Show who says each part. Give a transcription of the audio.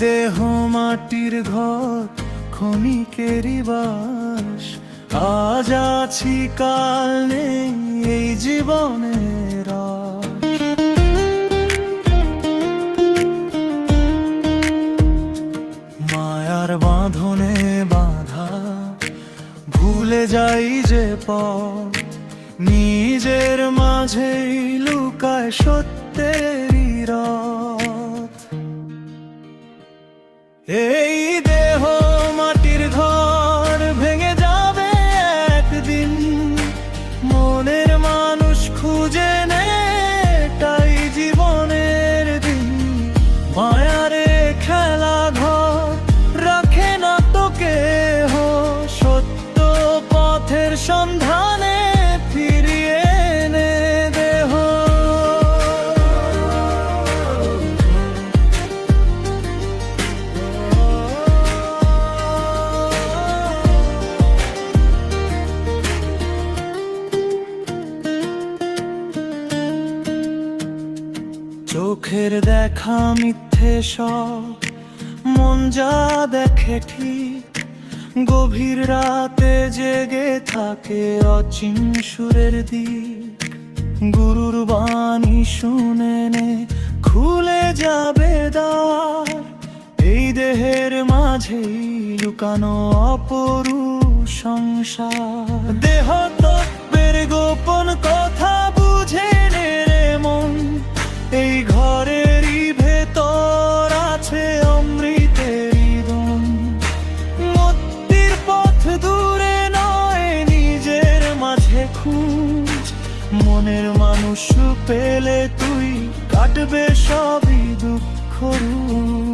Speaker 1: দেহ মাটির ঘর ক্ষণিকেরই বাস, আজ আছি কাল নেই এই জীবনের আশ। মায়ার বাঁধনে বাঁধা ভুলে যাই যে পথ, নিজের মাঝেই লুকায় সত্যেরই রথ। এই দেহ মাটির ঘর ভেঙে যাবে একদিন, মনের মানুষ খুঁজে নে এটাই জীবনের দিন। মায়ারে খেলা ঘর রাখে না তো কেহ, সত্য পথের সন্ধানে ফিরিয়ে এনে দেহ। চোখের দেখা মিথ্যে সব, মন যা দেখে ঠিক, গভীর রাতে জেগে থাকে অচিন সুরের দিক। গুরুর বাণী শুনে নে খুলে যাবে দ্বার, এই দেহের মাঝেই লুকানো অপরূপ সংসার। দেহ তত্ত্বের গোপন কথা বুঝে নে রে মন, এই ঘরেরই ভেতর আছে অমৃতেরই দম। মুক্তির পথ দূরে নয় নিজের মাঝে খুঁজ, মনের মানুষ পেলে তুই কাটবে সবই দুঃখ রূপ।